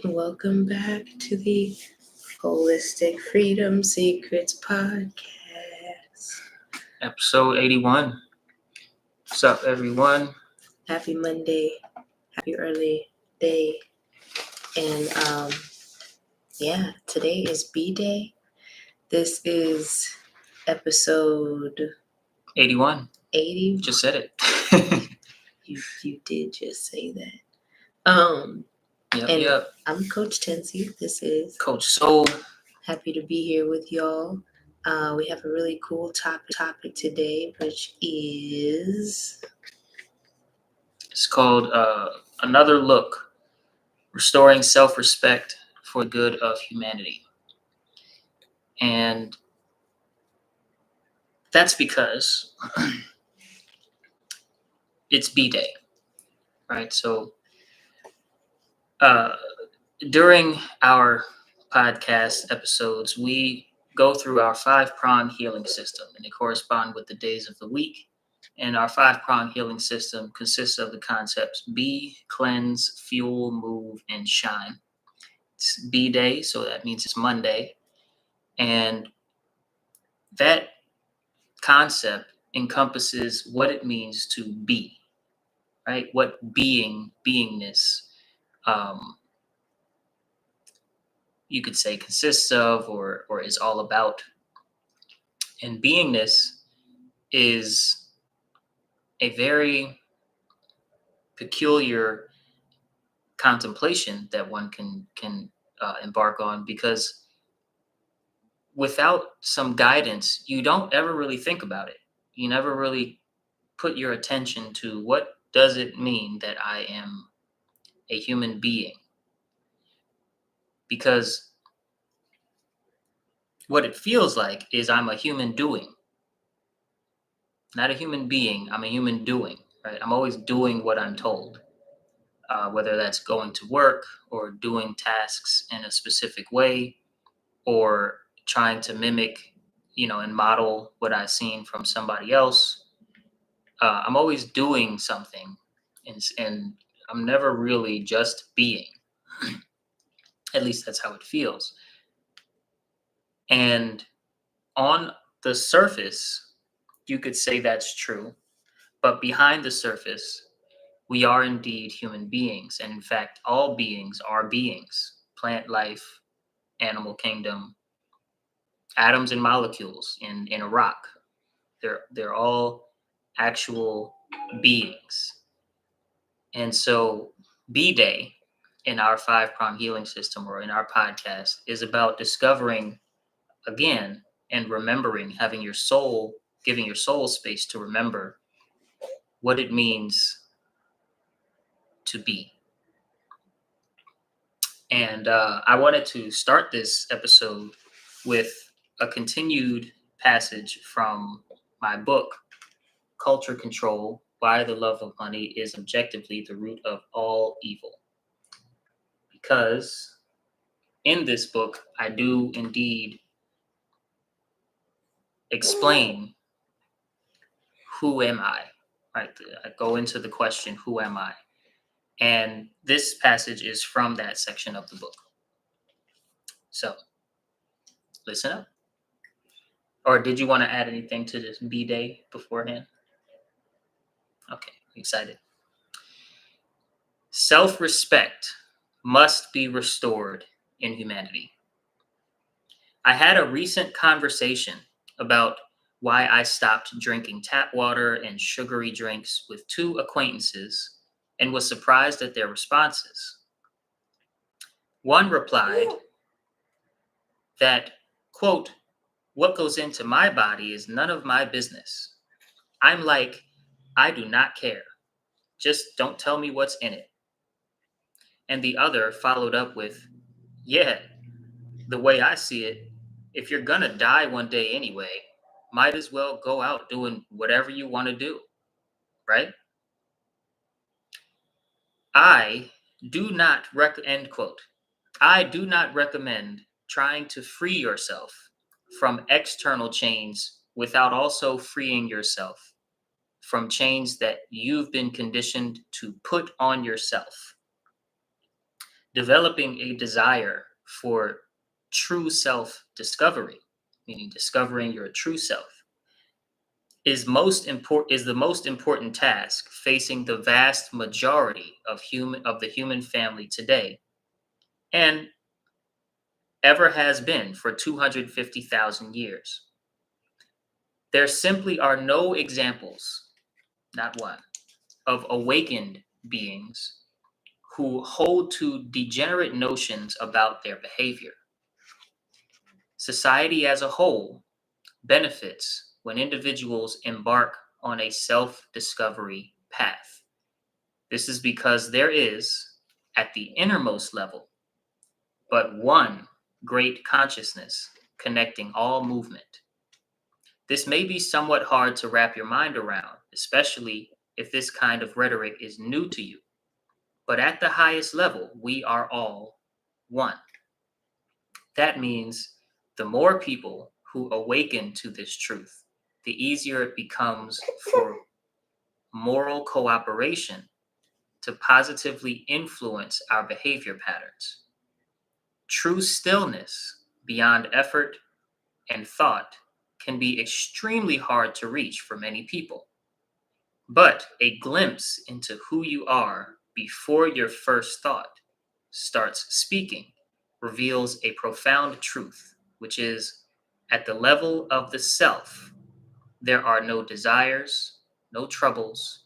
Welcome back to the Holistic Freedom Secrets Podcast. Episode 81. What's up, everyone? Happy Monday. Happy early day. And today is B Day. This is episode 81. 80. Just said it. You did just say that. Yep. I'm Coach Tensi. This is Coach Soul. Happy to be here with y'all. We have a really cool topic today, which is It's called Another Look, Restoring Self-Respect for the Good of Humanity. And that's because it's B-Day, right? So during our podcast episodes, we go through our 5-prong healing system, and they correspond with the days of the week. And our 5-prong healing system consists of the concepts be, cleanse, fuel, move, and shine. It's B Day, so that means it's Monday. And that concept encompasses what it means to be, right? What beingness, you could say consists of or is all about. And beingness is a very peculiar contemplation that one can embark on, because without some guidance, you don't ever really think about it. You never really put your attention to what does it mean that I am a human being, because what it feels like is I'm a human doing, not a human being. I'm a human doing, right? I'm always doing what I'm told. Whether that's going to work or doing tasks in a specific way or trying to mimic, and model what I've seen from somebody else. I'm always doing something, and I'm never really just being. At least that's how it feels. And on the surface, you could say that's true. But behind the surface, we are indeed human beings. And in fact, all beings are beings. Plant life, animal kingdom, atoms and molecules in a rock. They're all actual beings. And so B-Day in our 5-prong healing system, or in our podcast, is about discovering again and remembering, giving your soul space to remember what it means to be. And I wanted to start this episode with a continued passage from my book, Culture Control: Why the Love of Money is Objectively the Root of All Evil. Because in this book, I do indeed explain who am I, right? I go into the question, who am I? And this passage is from that section of the book. So listen up. Or did you want to add anything to this B-Day beforehand? Okay, excited. Self-respect must be restored in humanity. I had a recent conversation about why I stopped drinking tap water and sugary drinks with 2 acquaintances and was surprised at their responses. One replied that, quote, "What goes into my body is none of my business. I'm like, I do not care. Just don't tell me what's in it." And the other followed up with, "Yeah, the way I see it, if you're gonna die one day anyway, might as well go out doing whatever you want to do, right? I do not end quote. I do not recommend trying to free yourself from external chains without also freeing yourself from chains that you've been conditioned to put on yourself. developing a desire for true self discovery, meaning discovering your true self, is the most important task facing the vast majority of the human family today, and ever has been for 250,000 years. There simply are no examples, not one, of awakened beings who hold to degenerate notions about their behavior. Society as a whole benefits when individuals embark on a self discovery path. This is because there is, at the innermost level, but one great consciousness connecting all movement. This may be somewhat hard to wrap your mind around, especially if this kind of rhetoric is new to you. But at the highest level, we are all one. That means the more people who awaken to this truth, the easier it becomes for moral cooperation to positively influence our behavior patterns. True stillness beyond effort and thought can be extremely hard to reach for many people. But a glimpse into who you are before your first thought starts speaking reveals a profound truth, which is at the level of the self, there are no desires, no troubles,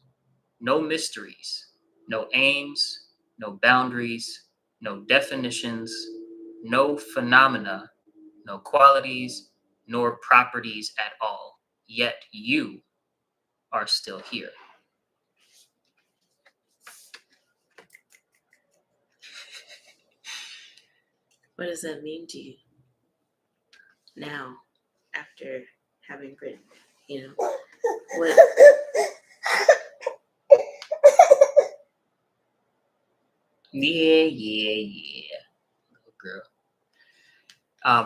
no mysteries, no aims, no boundaries, no definitions, no phenomena, no qualities, nor properties at all. Yet you are still here. What does that mean to you now, after having written, what? Yeah. Little girl.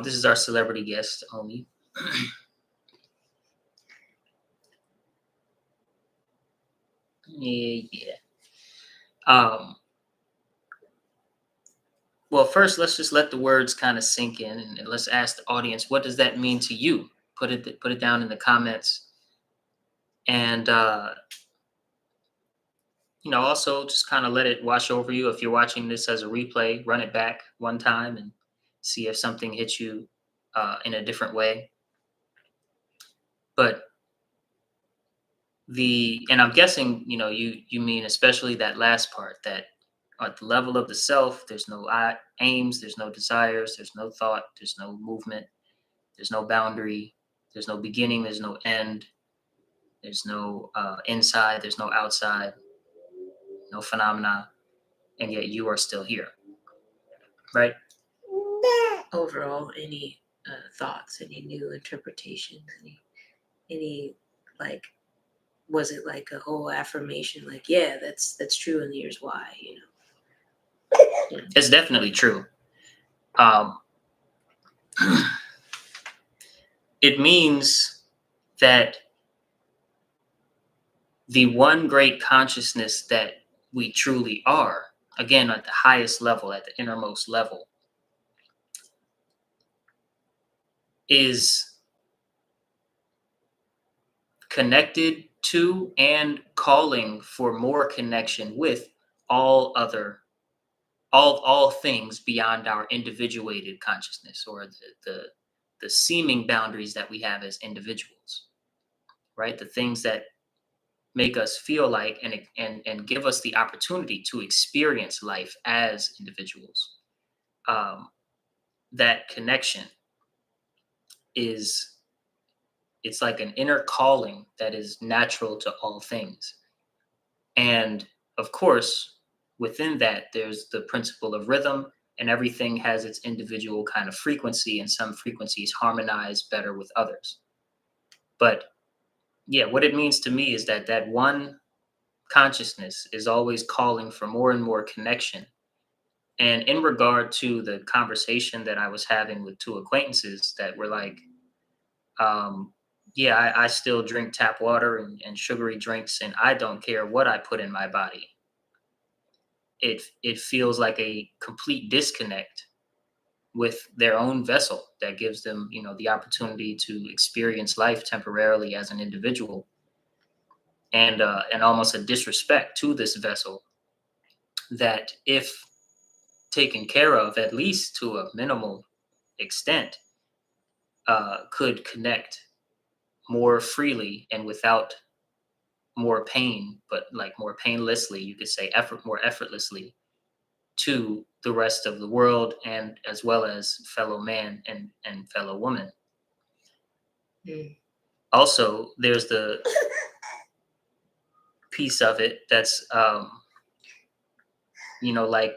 This is our celebrity guest only. Yeah. Well, first, let's just let the words kind of sink in, and let's ask the audience, what does that mean to you? Put it down in the comments, and also just kind of let it wash over you. If you're watching this as a replay, run it back one time and see if something hits you in a different way. But and I'm guessing, you mean especially that last part, that at the level of the self, there's no aims, there's no desires, there's no thought, there's no movement, there's no boundary, there's no beginning, there's no end, there's no inside, there's no outside, no phenomena, and yet you are still here, right? Overall, any thoughts, any new interpretations, any like, was it like a whole affirmation, like, yeah, that's true, and here's why, It's definitely true. It means that the one great consciousness that we truly are, again, at the highest level, at the innermost level, is connected to and calling for more connection with all things beyond our individuated consciousness, or the seeming boundaries that we have as individuals, right? The things that make us feel like and give us the opportunity to experience life as individuals. That connection it's like an inner calling that is natural to all things. And of course, within that, there's the principle of rhythm, and everything has its individual kind of frequency, and some frequencies harmonize better with others. But yeah, what it means to me is that one consciousness is always calling for more and more connection. And in regard to the conversation that I was having with two acquaintances that were like, yeah, I still drink tap water and sugary drinks, and I don't care what I put in my body. it feels like a complete disconnect with their own vessel that gives them, the opportunity to experience life temporarily as an individual, and almost a disrespect to this vessel that, if taken care of, at least to a minimal extent, could connect more freely and without more pain, but like more painlessly, you could say, more effortlessly, to the rest of the world, and as well as fellow man and fellow woman. Mm. Also, there's the piece of it that's, like,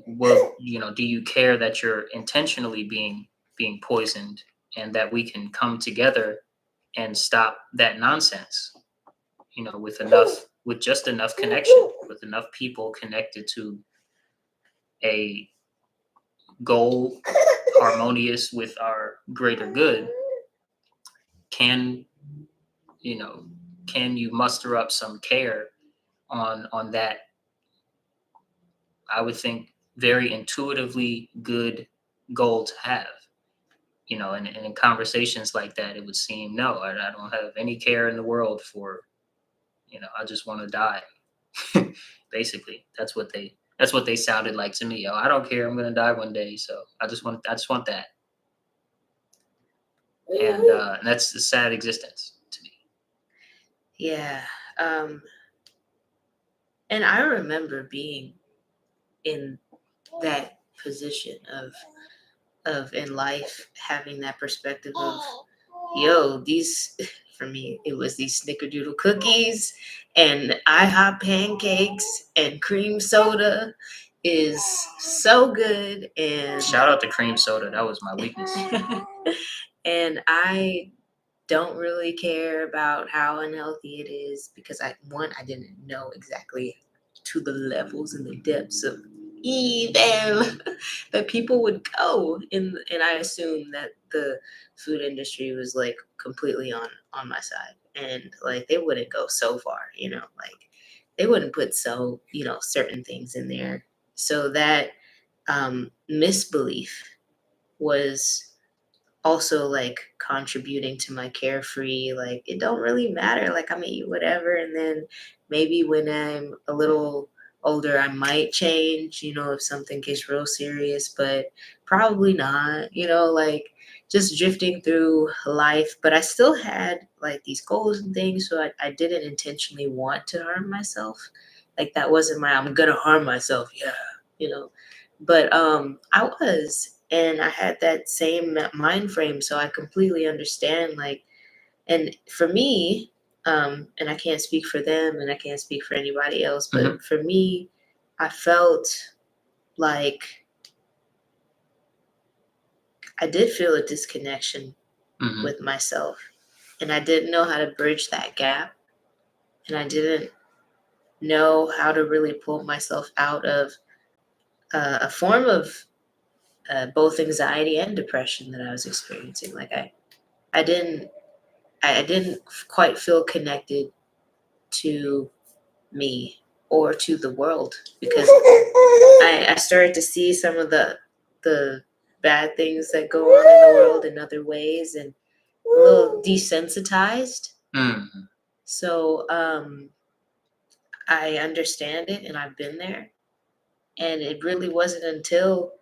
well, do you care that you're intentionally being poisoned, and that we can come together and stop that nonsense, with just enough connection, with enough people connected to a goal harmonious with our greater good. Can you know can you muster up some care on that, I would think, very intuitively good goal to have? And in conversations like that, it would seem, no, I don't have any care in the world for, I just want to die. Basically, that's what they sounded like to me. Oh, I don't care, I'm gonna die one day, so I just want that. And that's a sad existence to me. Yeah. Um, and I remember being in that position of in life, having that perspective of, yo, these for me it was these snickerdoodle cookies and IHOP pancakes and cream soda is so good. And Shout out to cream soda. That was my weakness. and I don't really care about how unhealthy it is, because I didn't know exactly to the levels and the depths of evil that people would go in, and I assumed that the food industry was like completely on my side, and like they wouldn't go so far, like they wouldn't put certain things in there. So that misbelief was also like contributing to my carefree, like it don't really matter, like I'm gonna eat whatever, and then maybe when I'm a little older I might change, if something gets real serious, but probably not, like just drifting through life. But I still had like these goals and things, so I didn't intentionally want to harm myself. Like that wasn't my I'm gonna harm myself, yeah, you know but I was, and I had that same mind frame, so I completely understand. Like, and for me, and I can't speak for them, and I can't speak for anybody else, Mhm. but for me, I felt like I did feel a disconnection Mhm. with myself, and I didn't know how to bridge that gap, and I didn't know how to really pull myself out of a form of both anxiety and depression that I was experiencing. Like I didn't I didn't quite feel connected to me or to the world, because I started to see some of the bad things that go on in the world in other ways, and a little desensitized. Mhm. So I understand it, and I've been there. And it really wasn't until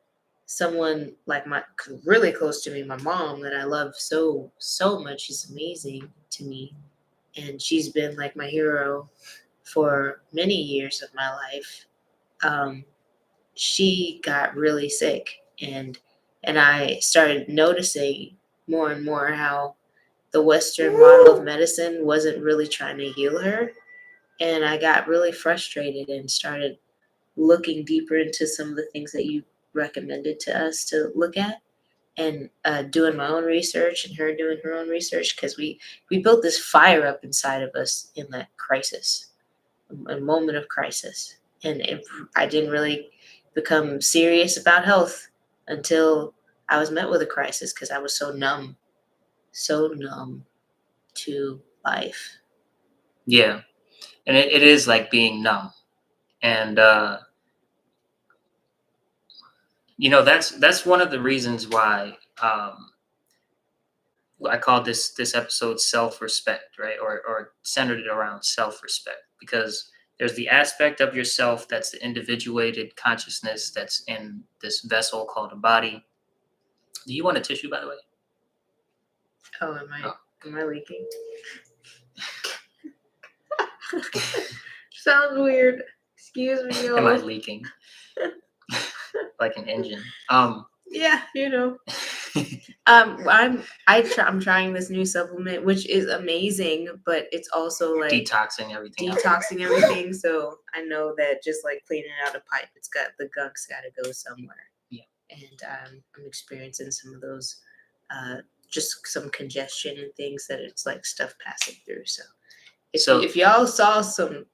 someone like my really close to me, my mom, that I love so much. She's amazing to me, and she's been like my hero for many years of my life. Um, she got really sick, and I started noticing more and more how the Western model of medicine wasn't really trying to heal her, and I got really frustrated and started looking deeper into some of the things that you recommended to us to look at, and doing my own research and her doing her own research, because we built this fire up inside of us in that crisis, a moment of crisis. And I didn't really become serious about health until I was met with a crisis, because I was so numb to life. Yeah, and it is like being numb, and That's one of the reasons why I call this episode self-respect, right? Or centered it around self-respect, because there's the aspect of yourself that's the individuated consciousness that's in this vessel called a body. Do you want a tissue, by the way? Oh, am I leaking? Sounds weird. Excuse me, Am I y'all. leaking? Like an engine. Yeah, I'm trying this new supplement, which is amazing, but it's also like Detoxing everything out. detoxing everything. So I know that just like cleaning out a pipe, the gunk's got to go somewhere. Yeah. And I'm experiencing some of those, just some congestion and things that it's like stuff passing through. So if y'all saw some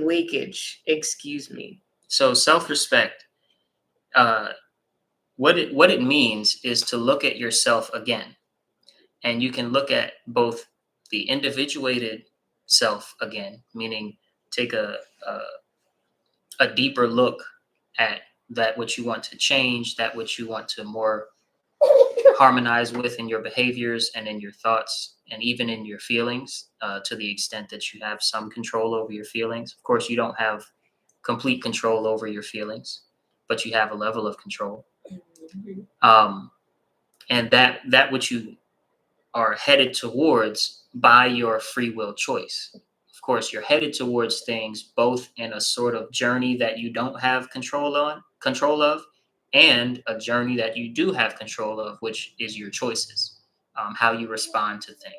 leakage, excuse me. So self-respect, what it means is to look at yourself again, and you can look at both the individuated self again, meaning take a deeper look at that which you want to change, that which you want to more harmonize with in your behaviors and in your thoughts and even in your feelings, to the extent that you have some control over your feelings. Of course, you don't have complete control over your feelings, but you have a level of control. And that which you are headed towards by your free will choice. Of course, you're headed towards things both in a sort of journey that you don't have control of, and a journey that you do have control of, which is your choices, how you respond to things.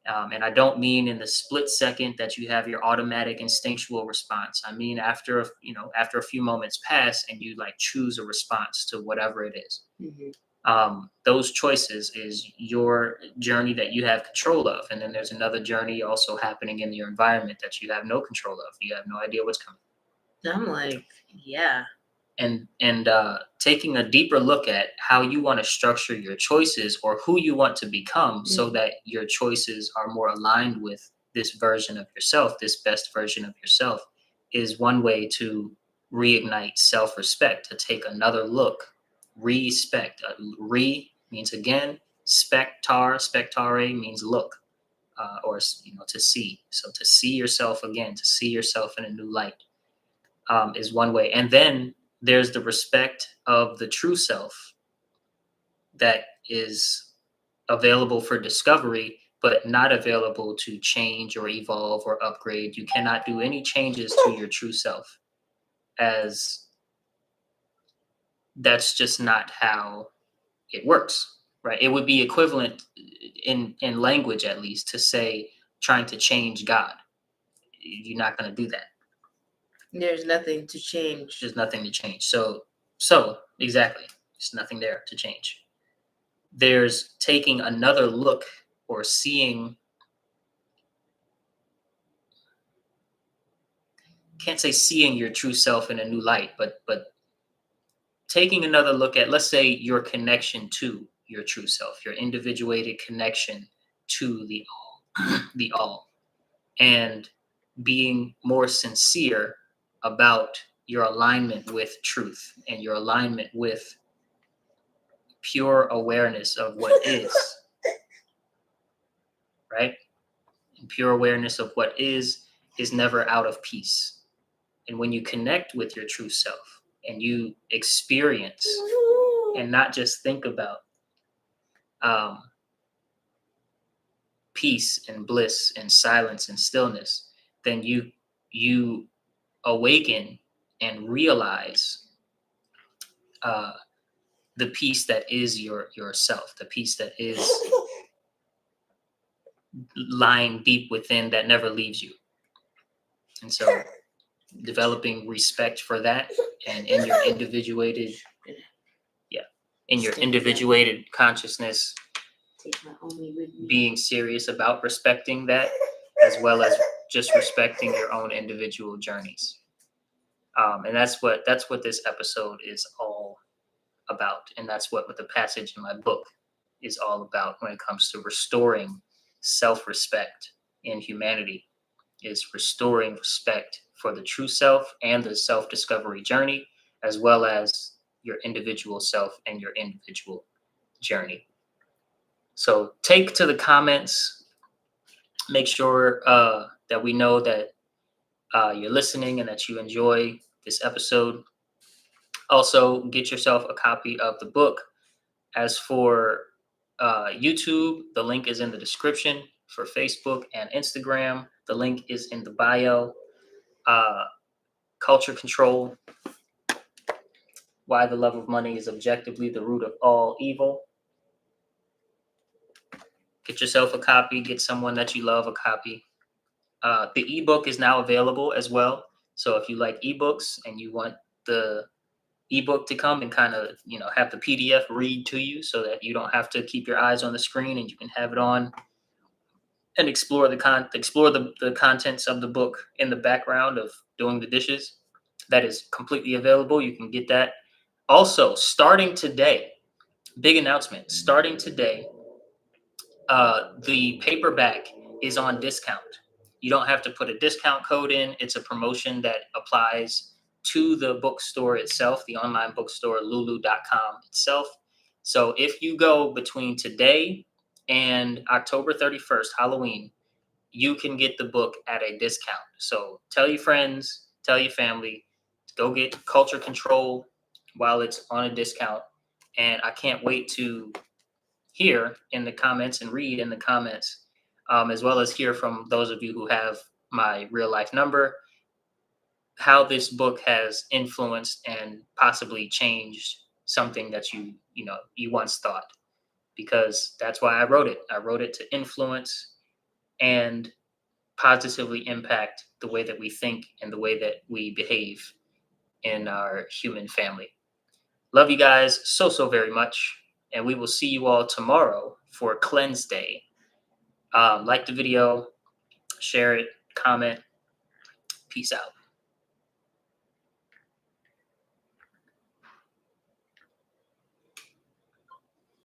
And I don't mean in the split second that you have your automatic instinctual response. I mean after a few moments pass and you like choose a response to whatever it is. Those choices is your journey that you have control of, and then there's another journey also happening in your environment that you have no control of. You have no idea what's coming. I'm like, yeah. And taking a deeper look at how you want to structure your choices or who you want to become, so that your choices are more aligned with this version of yourself, this best version of yourself, is one way to reignite self-respect, to take another look. Respect. Re means again. Spectare means look, or to see. So to see yourself again, to see yourself in a new light, is one way. And then there's the respect of the true self that is available for discovery, but not available to change or evolve or upgrade. You cannot do any changes to your true self, as that's just not how it works, right? It would be equivalent in language, at least, to say trying to change God. You're not going to do that. There's nothing to change. There's nothing to change. So exactly, there's nothing there to change. There's taking another look, or seeing, can't say seeing your true self in a new light, but taking another look at, let's say, your connection to your true self, your individuated connection to the all, and being more sincere about your alignment with truth and your alignment with pure awareness of what is, right? And pure awareness of what is never out of peace. And when you connect with your true self and you experience and not just think about peace and bliss and silence and stillness, then you awaken and realize the peace that is yourself, the peace that is lying deep within, that never leaves you. And so developing respect for that, and in your individuated consciousness, being serious about respecting that, as well as just respecting your own individual journeys. And that's what this episode is all about. And that's what the passage in my book is all about when it comes to restoring self-respect in humanity, is restoring respect for the true self and the self-discovery journey, as well as your individual self and your individual journey. So take to the comments, make sure that we know that you're listening and that you enjoy this episode. Also, get yourself a copy of the book. As for YouTube, the link is in the description. For Facebook and Instagram, the link is in the bio. Culture Control: Why the Love of Money is Objectively the Root of All Evil. Get yourself a copy. Get someone that you love a copy. The ebook is now available as well. So if you like ebooks and you want the ebook to come and kind of, have the PDF read to you so that you don't have to keep your eyes on the screen and you can have it on and explore the contents of the book in the background of doing the dishes, that is completely available. You can get that. Also, starting today, big announcement, starting today, the paperback is on discount. You don't have to put a discount code in. It's a promotion that applies to the bookstore itself, the online bookstore, lulu.com itself. So if you go between today and October 31st, Halloween, you can get the book at a discount. So tell your friends, tell your family, go get Culture Control while it's on a discount. And I can't wait to hear in the comments and read in the comments, as well as hear from those of you who have my real life number, how this book has influenced and possibly changed something that you once thought, because that's why I wrote it. I wrote it to influence and positively impact the way that we think and the way that we behave in our human family. Love you guys so, so very much. And we will see you all tomorrow for Cleanse Day. Like the video, share it, comment. Peace out.